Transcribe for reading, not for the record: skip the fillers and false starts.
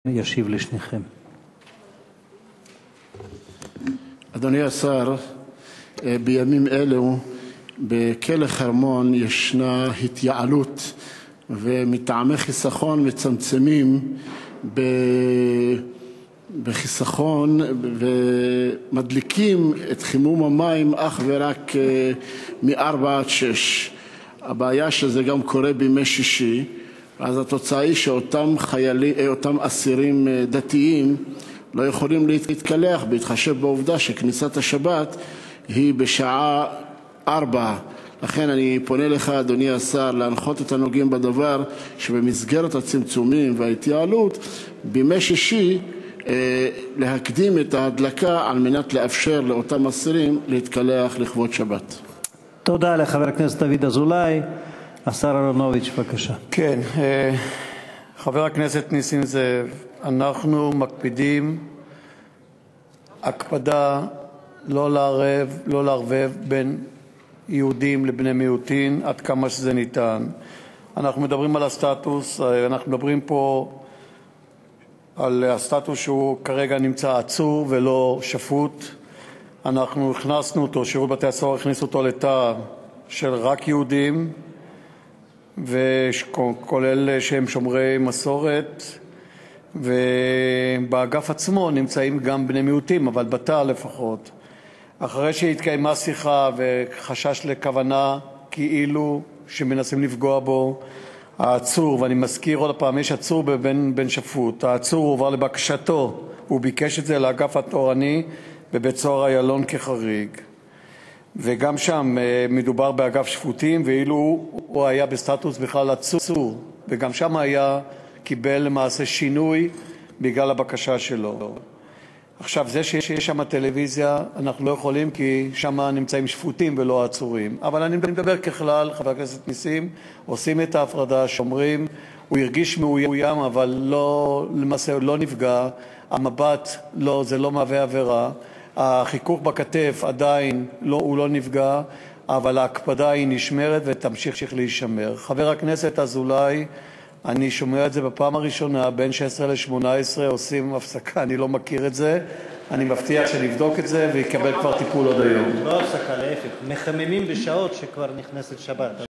ישיב לשניכם. אדוני השר, בימים אלו בכלא חרמון ישנה התייעלות, ומטעמי חיסכון מצמצמים בחיסכון ומדליקים את חימום המים אך ורק מ-4 עד 6. הבעיה שזה גם קורה בימי שישי, אז התוצאה היא שאותם אסירים דתיים לא יכולים להתקלח, בהתחשב בעובדה שכניסת השבת היא בשעה 4. לכן אני פונה לך, אדוני השר, להנחות את הנוגעים בדבר שבמסגרת הצמצומים וההתייעלות בימי שישי להקדים את ההדלקה על מנת לאפשר לאותם אסירים להתקלח לכבוד שבת. תודה לחבר הכנסת דוד אזולאי. השר אהרונוביץ, בבקשה. כן, חבר הכנסת נסים זאב, אנחנו מקפידים הקפדה לא לערבב בין יהודים לבני מיעוטים עד כמה שזה ניתן. אנחנו מדברים על הסטטוס, אנחנו מדברים פה על הסטטוס שהוא כרגע נמצא עצור ולא שפוט. אנחנו הכנסנו אותו, שירות בתי-הסוהר הכניס אותו לתא של רק יהודים, וכולל שהם שומרי מסורת, ובאגף עצמו נמצאים גם בני מיעוטים, אבל בתא לפחות. אחרי שהתקיימה שיחה וחשש לכוונה כאילו שמנסים לפגוע בו, העצור, ואני מזכיר עוד פעם, יש עצור בן שפוט, העצור הועבר לבקשתו, הוא ביקש את זה לאגף התורני בבית-סוהר איילון כחריג. וגם שם מדובר באגף שפוטים, ואילו הוא היה בסטטוס בכלל עצור, וגם שם קיבל למעשה שינוי בגלל הבקשה שלו. עכשיו, זה שיש שם טלוויזיה, אנחנו לא יכולים, כי שם נמצאים שפוטים ולא עצורים. אבל אני מדבר ככלל, חבר הכנסת ניסים, עושים את ההפרדה, שומרים, הוא הרגיש מאוים, אבל למעשה הוא לא נפגע, המבט זה לא מהווה עבירה, החיכוך בכתף עדיין הוא לא נפגע, אבל ההקפדה היא נשמרת ותמשיך להישמר. חבר הכנסת אזולאי, אני שומע את זה בפעם הראשונה, בין 16 ל-18 עושים הפסקה, אני לא מכיר את זה, אני מבטיח שנבדוק את זה ויקבל כבר טיפול עוד היום. לא הפסקה, להפך, מחממים בשעות שכבר נכנסת שבת.